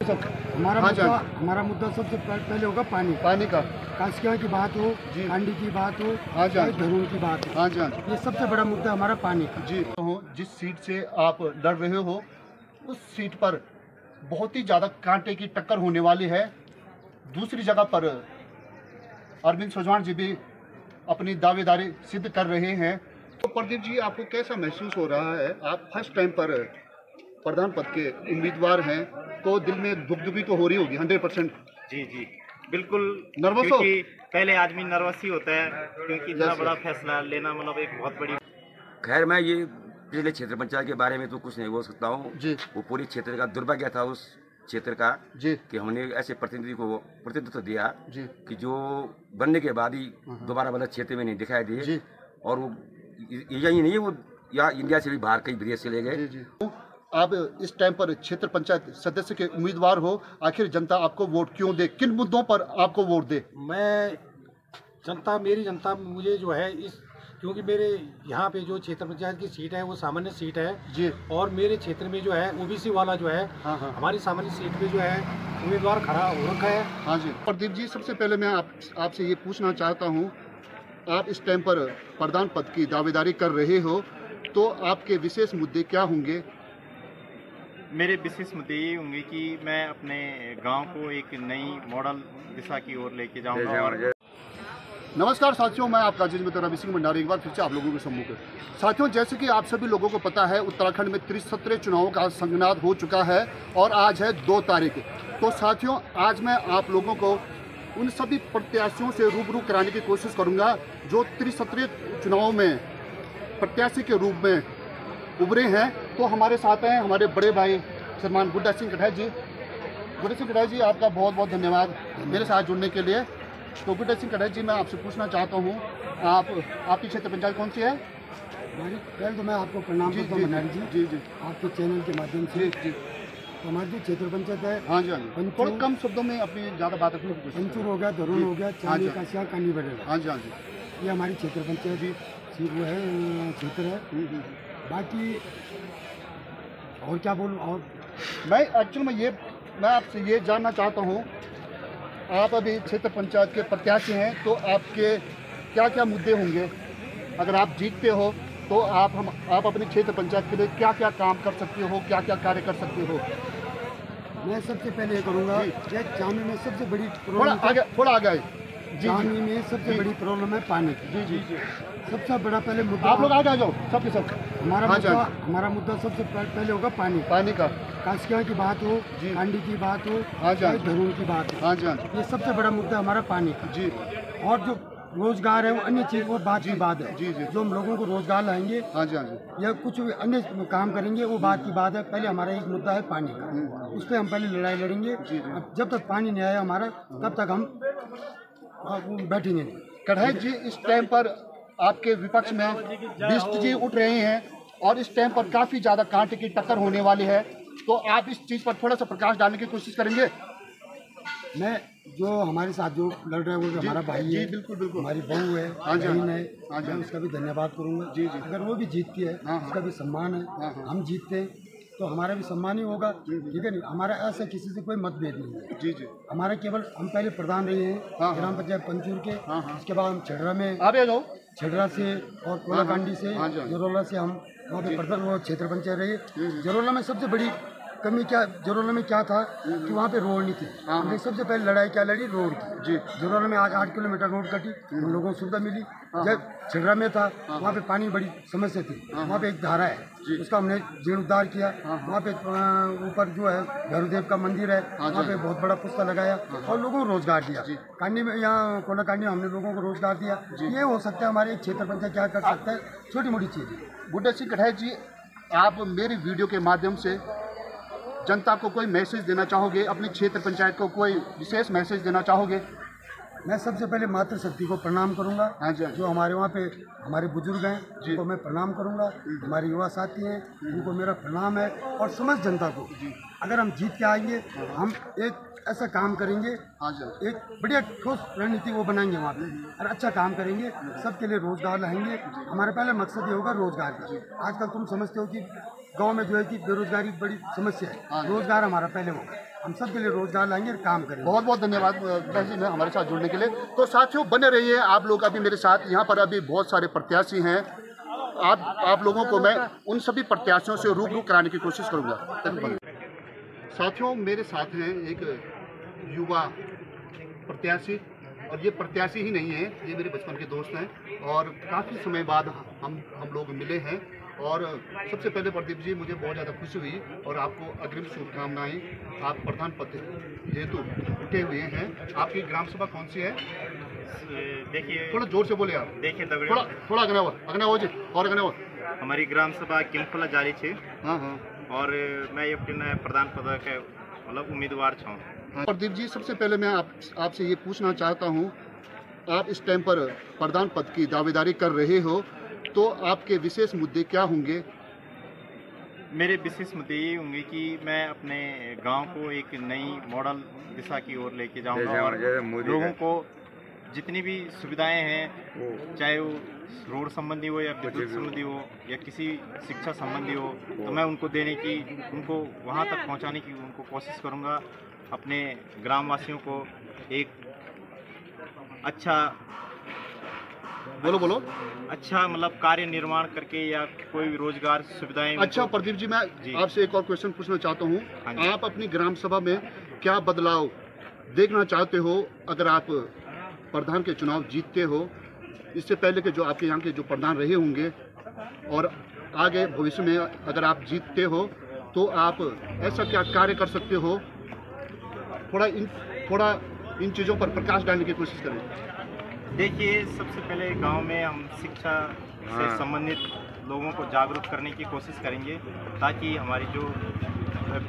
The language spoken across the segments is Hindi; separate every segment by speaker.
Speaker 1: हमारा मुद्दा सबसे पहले होगा पानी का। कास्किया की बात हो, कांडी की बात हो, धरून की बात हो, ये सबसे बड़ा मुद्दा हमारा पानी का।
Speaker 2: जी तो जिस सीट से आप लड़ रहे हो उस सीट पर बहुत ही ज़्यादा कांटे की टक्कर होने वाली है। दूसरी जगह पर अरविंद सुजवान जी भी अपनी दावेदारी सिद्ध कर रहे हैं। तो प्रदीप जी, आपको कैसा महसूस हो रहा है? आप फर्स्ट टाइम पर प्रधान पद के उम्मीदवार हैं तो दिल में दुगदुगी तो हो रही होगी 100%।
Speaker 3: जी बिल्कुल
Speaker 2: नर्वस हो?
Speaker 3: पहले आदमी नर्वस ही होता है क्योंकि इतना बड़ा फैसला लेना मतलब एक बहुत बड़ी।
Speaker 4: खैर, मैं ये पिछले क्षेत्र पंचायत के बारे में तो कुछ नहीं बोल सकता हूँ। वो पूरी क्षेत्र का दुर्भाग्य था उस क्षेत्र का कि हमने ऐसे प्रतिनिधि को प्रतिनिधित्व दिया कि जो बनने के बाद ही दोबारा मतलब क्षेत्र में नहीं दिखाई दिए, और वो यही नहीं है, वो या इंडिया से भी बाहर कई विदेश चले गए।
Speaker 2: आप इस टाइम पर क्षेत्र पंचायत सदस्य के उम्मीदवार हो, आखिर जनता आपको वोट क्यों दे? किन मुद्दों पर आपको वोट दे?
Speaker 1: मेरी जनता मुझे जो है क्योंकि मेरे यहाँ पे जो क्षेत्र पंचायत की सीट है वो सामान्य सीट है जी, और मेरे क्षेत्र में जो है ओबीसी वाला जो है हमारी सामान्य सीट पे जो है उम्मीदवार खड़ा हो रखा है।
Speaker 2: हाँ जी। प्रदीप जी, सबसे पहले मैं आपसे ये पूछना चाहता हूँ, आप इस टाइम पर प्रधान पद की दावेदारी कर रहे हो तो आपके विशेष मुद्दे क्या होंगे?
Speaker 3: मेरे विशेष मुद्दे ये होंगे कि मैं अपने गांव को एक नई मॉडल दिशा की ओर लेके जाऊंगा। और
Speaker 2: नमस्कार साथियों, मैं आपका जज मित्र रवि सिंह भंडारी एक बार फिर से आप लोगों के सम्मुख। साथियों, जैसे कि आप सभी लोगों को पता है, उत्तराखंड में त्रिस्तरीय चुनावों का संगनाद हो चुका है और आज है 2 तारीख। तो साथियों, आज मैं आप लोगों को उन सभी प्रत्याशियों से रूबरू कराने की कोशिश करूंगा जो त्रिस्तरीय चुनावों में प्रत्याशी के रूप में उभरे हैं। तो हमारे साथ हैं हमारे बड़े भाई श्रीमान गुड्डा सिंह कठाई जी। गुड्डा सिंह कठाई जी, आपका बहुत बहुत धन्यवाद मेरे साथ जुड़ने के लिए। तो गुड्डा सिंह कठाई जी, मैं आपसे पूछना चाहता हूँ, आपकी क्षेत्र पंचायत कौन सी है?
Speaker 1: पहले तो मैं आपको प्रणाम करता हूँ भंडारी जी। जी आपके चैनल के माध्यम से। तो हमारी जो क्षेत्र पंचायत है,
Speaker 2: हाँ जी, थोड़ा कम शब्दों में अपनी ज़्यादा बात रखने की कोशिश।
Speaker 1: पंचूर हो गया, धरून हो गया, चांदी काशिया कानी बड़ेगा।
Speaker 2: हाँ जी,
Speaker 1: ये हमारी क्षेत्र पंचायत जी वो है क्षेत्र है। बाकी और क्या बोलूँ, और मैं आपसे ये जानना चाहता हूँ, आप अभी क्षेत्र पंचायत के प्रत्याशी हैं तो आपके क्या क्या मुद्दे होंगे? अगर आप जीतते हो तो आप अपने क्षेत्र पंचायत के लिए क्या क्या काम कर सकते हो, क्या क्या कार्य कर सकते हो? मैं सबसे पहले ये करूँगा, जामी में सबसे बड़ी
Speaker 2: थोड़ा आगे
Speaker 1: जामी में सबसे बड़ी प्रॉब्लम है पानी की। जी सबसे बड़ा पहले मुद्दा,
Speaker 2: आप लोग आगे आ जाओ सबके सब।
Speaker 1: हमारा मुद्दा सबसे पहले होगा पानी का। कास्किया की बात हो, कांडी की बात हो, धरून की बात हो, ये सबसे बड़ा मुद्दा हमारा पानी का जी। और जो रोजगार है वो अन्य चीज, वो बात की बात है जी। जो हम लोगों को रोजगार लाएंगे या कुछ अन्य काम करेंगे वो बात की बात है। पहले हमारा एक मुद्दा है पानी का, उस पर हम पहले लड़ाई लड़ेंगे। जब तक पानी नहीं आया हमारा, तब तक हम बैठेंगे नहीं।
Speaker 2: कढ़ाई जी, इस टाइम पर आपके विपक्ष में बिष्ट जी उठ रहे हैं और इस टाइम पर काफ़ी ज़्यादा कांटे की टक्कर होने वाली है, तो आप इस चीज़ पर थोड़ा सा प्रकाश डालने की कोशिश करेंगे?
Speaker 1: मैं जो हमारे साथ जो लड़ रहा है वो हमारा भाई है, बिल्कुल हमारी बहू है, बहन है, मैं उसका भी धन्यवाद करूँगा जी। अगर वो भी जीतती है उसका भी सम्मान है। हम जीतते हैं तो हमारा भी सम्मान ही होगा, ठीक है नहीं? हमारा ऐसा किसी से कोई मतभेद नहीं है जी। हमारा केवल, हम पहले प्रधान रहे हैं ग्राम पंचायत पंचूर के, उसके बाद हम छड़रा में, छड़रा से और कोलाकांडी से, जरोला से हम वहाँ पे प्रधान वो क्षेत्र पंचायत रहे। जरोला में सबसे बड़ी कमी जरोला में क्या था कि वहाँ पे रोड नहीं थी। हमने सबसे पहले लड़ाई क्या लड़ी, रोड की जी। जरोला में आज 8 किलोमीटर रोड कटी, उन लोगों को सुविधा मिली। जब छड़रा में था वहाँ पे पानी बड़ी समस्या थी, वहाँ पे एक धारा है उसका हमने जीर्णोद्धार किया। वहाँ पे ऊपर जो है भैरवदेव का मंदिर है, वहाँ पे बहुत बड़ा पुस्ता लगाया और लोगों को रोजगार दिया। कांडी में, यहाँ कोलाकांडी में हमने लोगों को रोजगार दिया। ये हो सकता है हमारे क्षेत्र पंचायत क्या कर सकता है, छोटी मोटी चीज़।
Speaker 2: गुड्डा सिंह कठाई जी, आप मेरी वीडियो के माध्यम से जनता को कोई मैसेज देना चाहोगे? अपने क्षेत्र पंचायत को कोई विशेष मैसेज देना चाहोगे?
Speaker 1: मैं सबसे पहले मातृशक्ति को प्रणाम करूंगा। जो हमारे वहाँ पे हमारे बुजुर्ग हैं उनको मैं प्रणाम करूंगा, हमारे युवा साथी हैं उनको मेरा प्रणाम है, और समस्त जनता को। अगर हम जीत के आएंगे हम एक ऐसा काम करेंगे, एक बढ़िया ठोस रणनीति वो बनाएंगे वहाँ पे और अच्छा काम करेंगे, सबके लिए रोजगार लाएंगे। हमारा पहला मकसद ये होगा रोजगार का। आजकल तुम समझते हो कि गांव में जो है कि बेरोजगारी बड़ी समस्या है, रोजगार हमारा पहले होगा। हम सब के लिए रोजगार लाएंगे और काम करेंगे।
Speaker 2: बहुत बहुत धन्यवाद तहसील में हमारे साथ जुड़ने के लिए। तो साथियों बने रहिए आप लोग अभी मेरे साथ। यहाँ पर अभी बहुत सारे प्रत्याशी हैं। आप लोगों को मैं उन सभी प्रत्याशियों से रूबरू कराने की कोशिश करूँगा। साथियों मेरे साथ हैं एक युवा प्रत्याशी, और ये प्रत्याशी ही नहीं है, ये मेरे बचपन के दोस्त हैं और काफ़ी समय बाद हम लोग मिले हैं। और सबसे पहले प्रदीप जी मुझे बहुत ज़्यादा खुशी हुई और आपको अग्रिम शुभकामनाएं। आप प्रधान पद हेतु उठे हुए हैं। आपकी ग्राम सभा कौन सी है?
Speaker 3: देखिए
Speaker 2: थोड़ा जोर से बोले आप।
Speaker 3: देखिए
Speaker 2: थोड़ा अग्ने हो जी और अग्ने हो।
Speaker 3: हमारी ग्राम सभा किलफला जारी छे।
Speaker 2: हाँ हाँ।
Speaker 3: और मैं ये प्रधान पद के मतलब उम्मीदवार छूँ।
Speaker 2: प्रदीप जी सबसे पहले मैं आपसे ये पूछना चाहता हूँ, आप इस टाइम पर प्रधान पद की दावेदारी कर रहे हो, तो आपके विशेष मुद्दे क्या होंगे?
Speaker 3: मेरे विशेष मुद्दे ये होंगे कि मैं अपने गांव को एक नई मॉडल दिशा की ओर लेके जाऊंगा और लोगों को जितनी भी सुविधाएं हैं, चाहे वो रोड संबंधी हो या विद्युत संबंधी हो या किसी शिक्षा संबंधी हो, तो मैं उनको देने की, उनको वहां तक पहुंचाने की उनको कोशिश करूंगा। अपने ग्रामवासियों को एक अच्छा
Speaker 2: बोलो
Speaker 3: अच्छा मतलब कार्य निर्माण करके या कोई भी रोजगार सुविधाएं।
Speaker 2: अच्छा प्रदीप जी मैं आपसे एक और क्वेश्चन पूछना चाहता हूँ। आप अपनी ग्राम सभा में क्या बदलाव देखना चाहते हो अगर आप प्रधान के चुनाव जीतते हो? इससे पहले के जो आपके यहाँ के जो प्रधान रहे होंगे और आगे भविष्य में अगर आप जीतते हो तो आप ऐसा क्या कार्य कर सकते हो? थोड़ा इन चीज़ों पर प्रकाश डालने की कोशिश करें।
Speaker 3: देखिए सबसे पहले गांव में हम शिक्षा से संबंधित लोगों को जागरूक करने की कोशिश करेंगे ताकि हमारी जो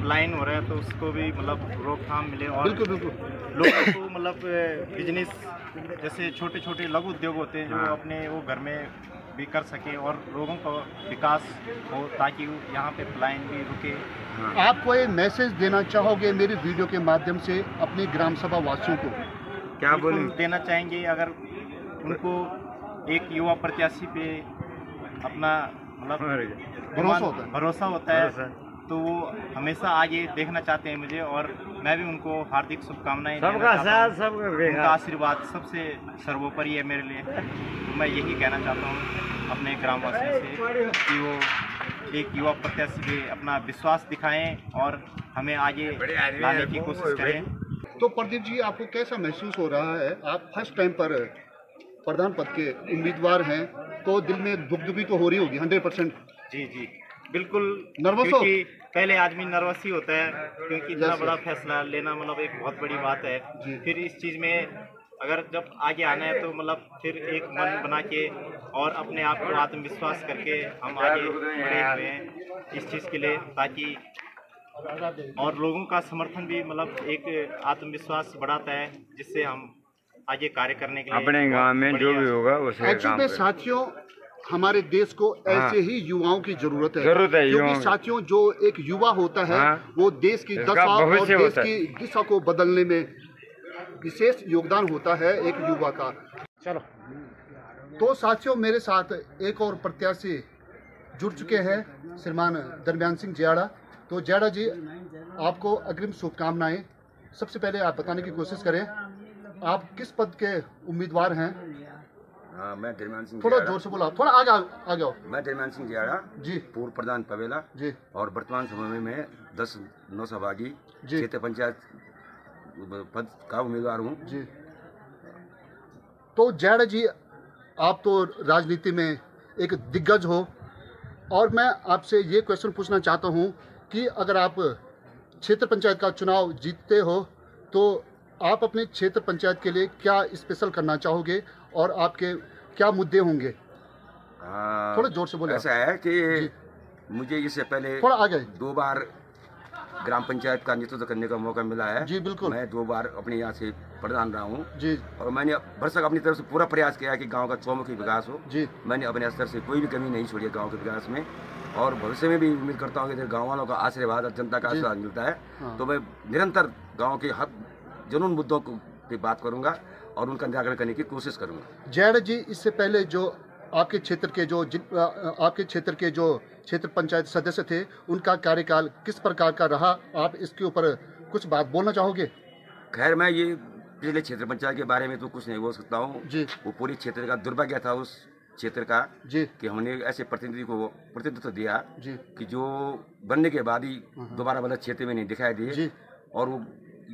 Speaker 3: लाइन हो रहा है तो उसको भी मतलब रोकथाम मिले और
Speaker 2: बिल्कुल
Speaker 3: लोगों को मतलब बिजनेस जैसे छोटे छोटे लघु उद्योग होते हैं जो अपने वो घर में भी कर सके और लोगों का विकास हो ताकि यहाँ पे लाइन भी रुके।
Speaker 2: आप कोई मैसेज देना चाहोगे मेरे वीडियो के माध्यम से अपने ग्राम सभा वासियों को?
Speaker 3: क्या देना चाहेंगे? अगर उनको एक युवा प्रत्याशी पे अपना मतलब भरोसा होता है तो वो हमेशा आगे देखना चाहते हैं मुझे, और मैं भी उनको हार्दिक शुभकामनाएं देना चाहता हूं। उनका आशीर्वाद सबसे सर्वोपरि है मेरे लिए। तो मैं यही कहना चाहता हूं अपने ग्रामवासियों से कि वो एक युवा प्रत्याशी पे अपना विश्वास दिखाएं और हमें आगे लाने की कोशिश करें।
Speaker 2: तो प्रदीप जी आपको कैसा महसूस हो रहा है? आप फर्स्ट टाइम पर प्रधान पद के उम्मीदवार हैं तो दिल में दुगदुगी तो हो रही होगी 100%?
Speaker 3: जी बिल्कुल
Speaker 2: नर्वस हो?
Speaker 3: पहले आदमी नर्वस ही होता है क्योंकि इतना बड़ा फैसला लेना मतलब एक बहुत बड़ी बात है। फिर इस चीज़ में अगर जब आगे आना है तो मतलब फिर एक मन बना के और अपने आप को आत्मविश्वास करके हम आगे बढ़े हुए हैं इस चीज़ के लिए, ताकि और लोगों का समर्थन भी मतलब एक आत्मविश्वास बढ़ाता है जिससे हम आगे कार्य करने के लिए
Speaker 5: अपने गांव में जो भी होगा उसे काम करें।
Speaker 2: साथियों हमारे देश को ऐसे ही युवाओं की जरूरत है क्योंकि साथियों जो एक युवा होता है वो देश की दशा और देश की दिशा को बदलने में विशेष योगदान होता है एक युवा का। चलो तो साथियों मेरे साथ एक और प्रत्याशी जुड़ चुके हैं, श्रीमान दरमियान सिंह जियाड़ा। तो जियाड़ा जी आपको अग्रिम शुभकामनाएं। सबसे पहले आप बताने की कोशिश करें आप किस पद के उम्मीदवार हैं?
Speaker 4: मैं दरमियान सिंह
Speaker 2: थोड़ा जोर से बोला, थोड़ा आगे आओ।
Speaker 4: मैं दरमियान सिंह जियाड़ा
Speaker 2: जी, पूर्व
Speaker 4: प्रधान पवेला
Speaker 2: जी, और
Speaker 4: वर्तमान समय में 10 नौसभागी क्षेत्र पंचायत पद का उम्मीदवार हूँ
Speaker 2: जी। तो जियाड़ा जी आप तो राजनीति में एक दिग्गज हो और मैं आपसे ये क्वेश्चन पूछना चाहता हूँ कि अगर आप क्षेत्र पंचायत का चुनाव जीतते हो तो आप अपने क्षेत्र पंचायत के लिए क्या स्पेशल करना चाहोगे और आपके क्या मुद्दे होंगे? थोड़ा जोर से बोले।
Speaker 4: ऐसा है कि मुझे इससे पहले
Speaker 2: थोड़ा आगे
Speaker 4: 2 बार ग्राम पंचायत का नेतृत्व करने का मौका मिला है।
Speaker 2: जी बिल्कुल।
Speaker 4: मैं 2 बार अपने यहाँ से प्रधान रहा हूँ
Speaker 2: जी,
Speaker 4: और मैंने भरसक अपनी तरफ से पूरा प्रयास किया कि गांव का चौमुखी विकास हो
Speaker 2: जी।
Speaker 4: मैंने अपने स्तर से कोई भी कमी नहीं छोड़ी है गांव के विकास में, और भविष्य में भी उम्मीद करता हूँ कि गाँव वालों का आशीर्वाद और जनता का आशीर्वाद मिलता है तो मैं निरंतर गाँव के हक जनून मुद्दों पे बात करूँगा और उनका निराकरण करने की कोशिश करूँगा।
Speaker 2: जियाड़ा जी इससे पहले जो आपके क्षेत्र के जो क्षेत्र पंचायत सदस्य थे उनका कार्यकाल किस प्रकार का रहा, आप इसके ऊपर कुछ बात बोलना चाहोगे?
Speaker 4: खैर मैं ये पिछले क्षेत्र पंचायत के बारे में तो कुछ नहीं बोल सकता हूँ जी। वो पूरी क्षेत्र का दुर्भाग्य था उस क्षेत्र का जी कि हमने ऐसे प्रतिनिधि को प्रतिनिधित्व दिया जी कि जो बनने के बाद ही दोबारा वाला क्षेत्र में नहीं दिखाई दिए और वो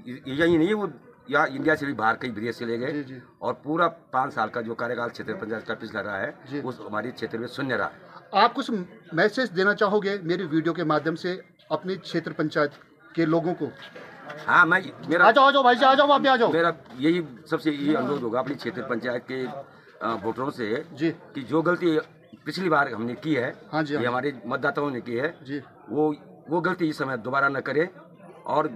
Speaker 4: यही नहीं है, वो या इंडिया से भी बाहर कई विदेश चले गए और पूरा 5 साल का जो कार्यकाल क्षेत्र पंचायत का पिछला रहा है वो हमारे क्षेत्र में शून्य रहा।
Speaker 2: आप कुछ मैसेज देना चाहोगे मेरी वीडियो के माध्यम से अपनी क्षेत्र पंचायत के लोगों को?
Speaker 4: हाँ, मैं मेरा
Speaker 2: आ जाओ भाई जी, आ जाओ, आप भी आ जाओ।
Speaker 4: मेरा यही सबसे यही अनुरोध होगा अपनी क्षेत्र पंचायत के वोटरों से जी कि जो गलती पिछली बार हमने की है हाँ जी, ये हमारे मतदाताओं ने की है जी, वो गलती इस समय दोबारा न करे और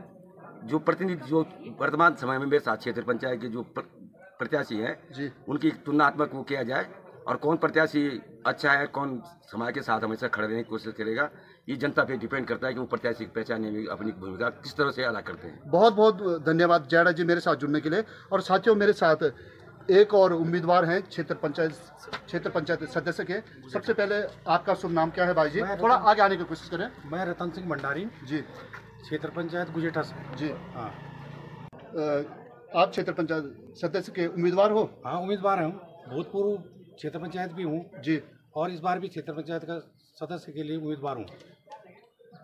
Speaker 4: जो प्रतिनिधि जो वर्तमान समय में मेरे साथ क्षेत्र पंचायत के जो प्रत्याशी हैं जी उनकी तुलनात्मक वो किया जाए और कौन प्रत्याशी अच्छा है, कौन समाज के साथ हमेशा खड़े रहने की कोशिश करेगा, ये जनता पे डिपेंड करता है कि वो प्रत्याशी की पहचानने में अपनी भूमिका किस तरह से अदा करते हैं।
Speaker 2: बहुत बहुत धन्यवाद जयड़ा जी मेरे साथ जुड़ने के लिए। और साथियों, मेरे साथ एक और उम्मीदवार हैं क्षेत्र पंचायत सदस्य के। सबसे पहले आपका शुभ नाम क्या है भाई जी? थोड़ा आगे आने की कोशिश करें।
Speaker 1: मैं रतन सिंह भंडारी जी, क्षेत्र पंचायत गुजेठा जी। हाँ,
Speaker 2: आप क्षेत्र पंचायत सदस्य के उम्मीदवार हो?
Speaker 1: हाँ, उम्मीदवार हूँ, भूतपूर्व क्षेत्र पंचायत भी हूँ जी और इस बार भी क्षेत्र पंचायत का सदस्य के लिए उम्मीदवार हूँ।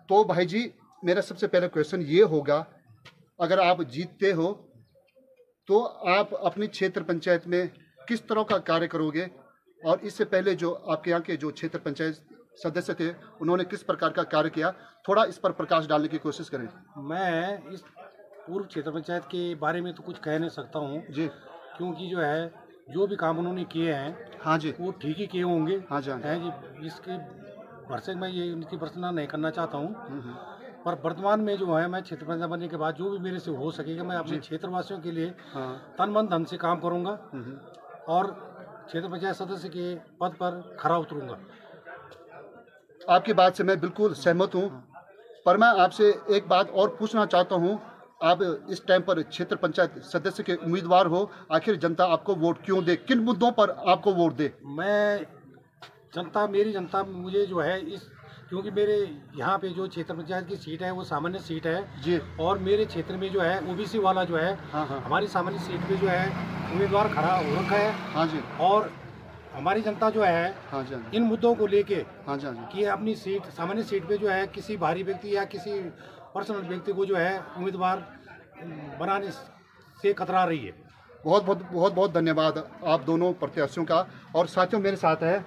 Speaker 2: तो भाई जी, मेरा सबसे पहला क्वेश्चन ये होगा, अगर आप जीतते हो तो आप अपनी क्षेत्र पंचायत में किस तरह का कार्य करोगे और इससे पहले जो आपके यहाँ के जो क्षेत्र पंचायत सदस्य थे उन्होंने किस प्रकार का कार्य किया, थोड़ा इस पर प्रकाश डालने की कोशिश करें।
Speaker 1: मैं इस पूर्व क्षेत्र पंचायत के बारे में तो कुछ कह नहीं सकता हूँ जी, क्योंकि जो है जो भी काम उन्होंने किए हैं हाँ जी वो ठीक ही किए होंगे हाँ जी इसके भरसे मैं ये उनकी प्रश्न नहीं करना चाहता हूँ। पर वर्तमान में जो है मैं क्षेत्र पंचायत बनने के बाद जो भी मेरे से हो सकेगा मैं अपने क्षेत्रवासियों के लिए तन मन धन से काम करूँगा और क्षेत्र पंचायत सदस्य के पद पर खरा उतरूँगा।
Speaker 2: आपकी बात से मैं बिल्कुल सहमत हूँ, पर मैं आपसे एक बात और पूछना चाहता हूँ। आप इस टाइम पर क्षेत्र पंचायत सदस्य के उम्मीदवार हो, आखिर जनता आपको वोट क्यों दे, किन मुद्दों पर आपको वोट दे?
Speaker 1: मेरी जनता मुझे जो है क्योंकि मेरे यहाँ पे जो क्षेत्र पंचायत की सीट है वो सामान्य सीट है जी और मेरे क्षेत्र में जो है ओबीसी वाला जो है हमारी सामान्य सीट पे जो है उम्मीदवार खड़ा हो रखा है हाँ जी और हमारी जनता जो है हाँ जी इन मुद्दों को लेके हाँ जी कि अपनी सीट सामान्य सीट पे जो है किसी बाहरी व्यक्ति या किसी पर्सनल व्यक्ति को जो है उम्मीदवार बनाने से कतरा रही है।
Speaker 2: बहुत धन्यवाद आप दोनों प्रत्याशियों का। और साथियों, मेरे साथ है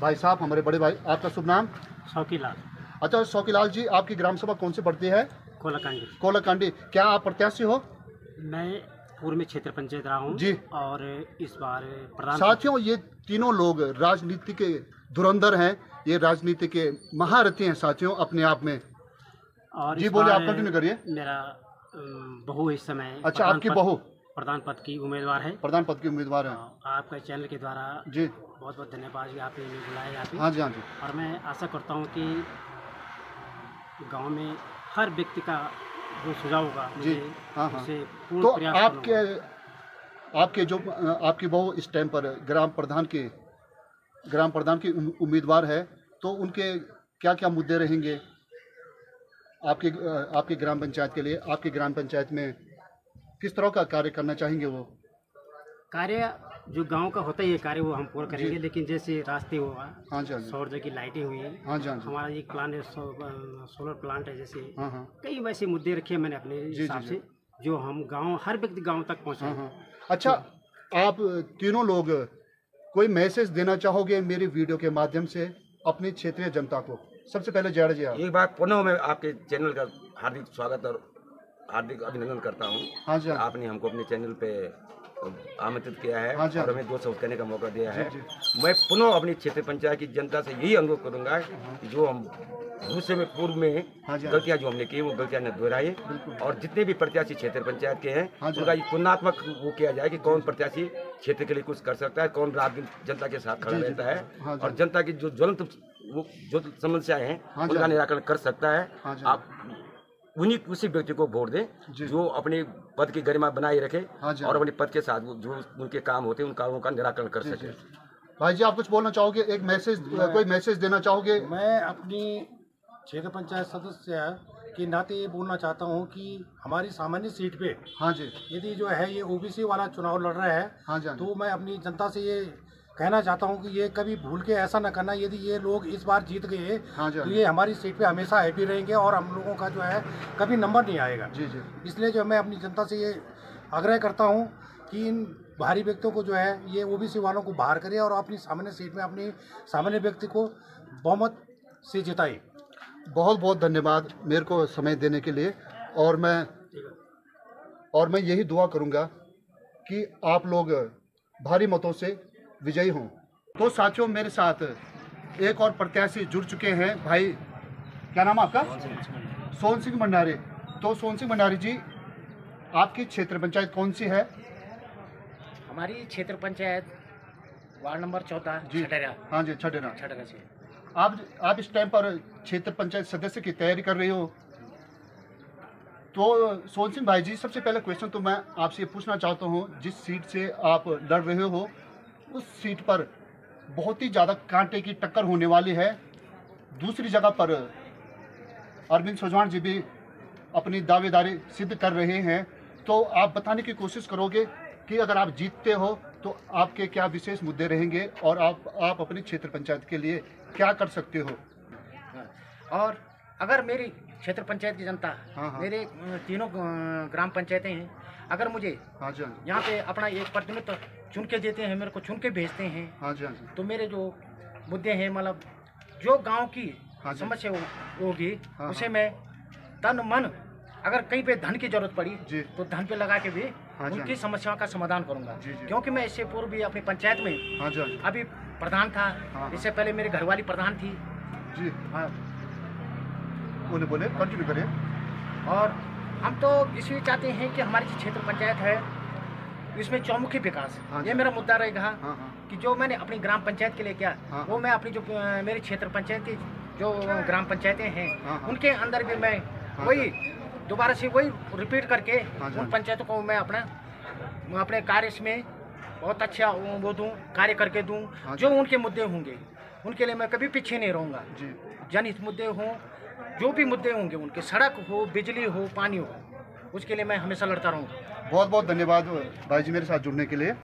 Speaker 2: भाई साहब, हमारे बड़े भाई। आपका शुभ नाम?
Speaker 6: शौकीलाल।
Speaker 2: अच्छा शौकीलाल जी, आपकी ग्राम सभा कौन सी पड़ती है? कोलाकांडी। क्या आप प्रत्याशी हो?
Speaker 6: मैं पूर्व में क्षेत्र पंचायत रहा हूँ जी और इस बार प्रधान।
Speaker 2: साथियों, ये तीनों लोग राजनीति के धुरंधर हैं, ये राजनीति के महारथी हैं साथियों अपने आप में।
Speaker 6: और
Speaker 2: जी बोलिए, आप कंटिन्यू करिए।
Speaker 6: मेरा बहू इस समय
Speaker 2: अच्छा आपकी बहू
Speaker 6: प्रधान पद की उम्मीदवार है?
Speaker 2: प्रधान पद की उम्मीदवार है।
Speaker 6: आपका चैनल के द्वारा जी बहुत धन्यवाद जी, आपने बुलाया यहाँ पे।
Speaker 2: हाँ जी हाँ जी।
Speaker 6: और मैं आशा करता हूँ कि गांव में हर व्यक्ति का जो सुझाव होगा जी हाँ हाँ
Speaker 2: तो आपके जो आपकी बहू इस टाइम पर ग्राम प्रधान की उम्मीदवार है, तो उनके क्या क्या मुद्दे रहेंगे आपके ग्राम पंचायत के लिए? आपकी ग्राम पंचायत में किस तरह का कार्य करना चाहेंगे? वो
Speaker 6: कार्य जो गांव का होता ही है कार्य वो हम पूरा करेंगे, लेकिन जैसे रास्ते हुआ
Speaker 2: हाँ जी
Speaker 6: सौर की लाइटें हुई
Speaker 2: हाँ जी
Speaker 6: हमारा एक प्लांट है सोलर प्लांट है, जैसे कई वैसे मुद्दे रखे मैंने अपने हिसाब से जो हम गांव हर व्यक्ति गांव तक पहुँचाएं।
Speaker 2: अच्छा, आप तीनों लोग कोई मैसेज देना चाहोगे मेरी वीडियो के माध्यम से अपनी क्षेत्रीय जनता को? सबसे पहले जयड़ जी आप।
Speaker 4: एक बार पुनः मैं आपके चैनल का हार्दिक स्वागत और हार्दिक अभिनंदन करता हूँ।
Speaker 2: हाँ जी,
Speaker 4: आपने हमको अपने चैनल पे आमंत्रित किया है
Speaker 2: हाँ
Speaker 4: और हमें 2 शब्द कहने का मौका दिया है। मैं पुनः अपनी क्षेत्र पंचायत की जनता से यही अनुरोध करूंगा कि जो हम भविष्य में पूर्व में गलतियां जो हमने की वो गलतियां न दोहराइए और जितने भी प्रत्याशी क्षेत्र पंचायत के हैं उनका तुलनात्मक वो किया जाए कि कौन प्रत्याशी क्षेत्र के लिए कुछ कर सकता है, कौन रात दिन जनता के साथ खड़ा रहता है और जनता की जो ज्वलंत जो समस्याएं हैं उनका निराकरण कर सकता है। आप उसी व्यक्ति को वोट दें जो अपने पद की गरिमा बनाए रखे और अपने पद के साथ जो उनके काम होते हैं उन कामों का निराकरण कर सके।
Speaker 2: भाई जी, आप कुछ बोलना चाहोगे? एक मैसेज कोई मैसेज देना चाहोगे?
Speaker 1: मैं अपनी क्षेत्र पंचायत सदस्य
Speaker 7: के नाते ये बोलना चाहता हूँ कि हमारी सामान्य सीट पे
Speaker 2: हाँ जी,
Speaker 7: यदि जो है ये ओबीसी वाला चुनाव लड़ रहा है,
Speaker 2: हाँ जी,
Speaker 7: तो मैं अपनी जनता से ये कहना चाहता हूँ कि ये कभी भूल के ऐसा न करना। यदि ये लोग इस बार जीत गए
Speaker 2: हाँ जी,
Speaker 7: तो ये हमारी सीट पे हमेशा हैप्पी रहेंगे और हम लोगों का जो है कभी नंबर नहीं आएगा।
Speaker 2: जी जी,
Speaker 7: इसलिए जो मैं अपनी जनता से ये आग्रह करता हूँ कि इन बाहरी व्यक्तियों को जो है ये ओबीसी वालों को बाहर करे और अपनी सामान्य सीट में अपनी सामान्य व्यक्ति को बहुमत से जिताए।
Speaker 2: बहुत बहुत धन्यवाद मेरे को समय देने के लिए। और मैं यही दुआ करूंगा कि आप लोग भारी मतों से विजयी हों। तो साथियों, मेरे साथ एक और प्रत्याशी जुड़ चुके हैं। भाई, क्या नाम है आपका? सोहन सिंह भंडारी। तो सोहन सिंह भंडारी जी, आपकी क्षेत्र पंचायत कौन सी है?
Speaker 6: हमारी क्षेत्र पंचायत वार्ड नंबर 14
Speaker 2: जी,
Speaker 6: छटेरा।
Speaker 2: हाँ जी, छटेरा
Speaker 6: से।
Speaker 2: आप इस टाइम पर क्षेत्र पंचायत सदस्य की तैयारी कर रही हो। तो सोहन सिंह भाई जी, सबसे पहला क्वेश्चन तो मैं आपसे पूछना चाहता हूँ, जिस सीट से आप लड़ रहे हो उस सीट पर बहुत ही ज़्यादा कांटे की टक्कर होने वाली है। दूसरी जगह पर अरविंद सुजवान जी भी अपनी दावेदारी सिद्ध कर रहे हैं। तो आप बताने की कोशिश करोगे कि अगर आप जीतते हो तो आपके क्या विशेष मुद्दे रहेंगे और आप अपनी क्षेत्र पंचायत के लिए क्या कर सकते हो?
Speaker 6: और अगर मेरी क्षेत्र पंचायत की जनता,
Speaker 2: हाँ, हाँ,
Speaker 6: मेरे तीनों ग्राम पंचायतें हैं, अगर मुझे
Speaker 2: हाँ जी,
Speaker 6: यहाँ पे अपना एक प्रतिनिधित्व चुन के देते हैं, मेरे को चुन के भेजते हैं,
Speaker 2: हाँ जी, हाँ जी,
Speaker 6: तो मेरे जो मुद्दे हैं, मतलब जो गांव की
Speaker 2: हाँ जी,
Speaker 6: समस्या होगी,
Speaker 2: हाँ,
Speaker 6: उसे
Speaker 2: हाँ,
Speaker 6: मैं तन मन, अगर कहीं पे धन की जरूरत पड़ी
Speaker 2: जी,
Speaker 6: तो धन पे लगा के भी
Speaker 2: हाँ जी,
Speaker 6: उनकी समस्याओं का समाधान करूंगा।
Speaker 2: जी, जी,
Speaker 6: क्योंकि मैं इससे पूर्व भी अपनी पंचायत में
Speaker 2: हाँ जी, हाँ जी,
Speaker 6: अभी प्रधान था,
Speaker 2: हाँ,
Speaker 6: इससे पहले मेरी घरवाली प्रधान थी।
Speaker 2: जी,
Speaker 6: हाँ,
Speaker 2: बोले कंटिन्यू करिए।
Speaker 6: और हम तो इसलिए चाहते हैं कि हमारी जो क्षेत्र पंचायत है इसमें चौमुखी विकास,
Speaker 2: हाँ,
Speaker 6: ये मेरा मुद्दा रहेगा।
Speaker 2: हाँ, हाँ,
Speaker 6: कि जो मैंने अपनी ग्राम पंचायत के लिए किया,
Speaker 2: हाँ,
Speaker 6: वो मैं अपनी जो मेरी क्षेत्र पंचायत की जो ग्राम पंचायतें हैं,
Speaker 2: हाँ, हाँ,
Speaker 6: उनके अंदर भी मैं
Speaker 2: हाँ,
Speaker 6: वही दोबारा से वही रिपीट करके
Speaker 2: हाँ,
Speaker 6: उन पंचायतों को मैं अपने कार्य में बहुत अच्छा वो दूँ, कार्य करके दूँ।
Speaker 2: हाँ,
Speaker 6: जो उनके मुद्दे होंगे उनके लिए मैं कभी पीछे नहीं रहूँगा।
Speaker 2: जी,
Speaker 6: जनहित मुद्दे हों, जो भी मुद्दे होंगे उनके, सड़क हो, बिजली हो, पानी हो, उसके लिए मैं हमेशा लड़ता रहूँगा।
Speaker 2: बहुत बहुत धन्यवाद भाई जी मेरे साथ जुड़ने के लिए।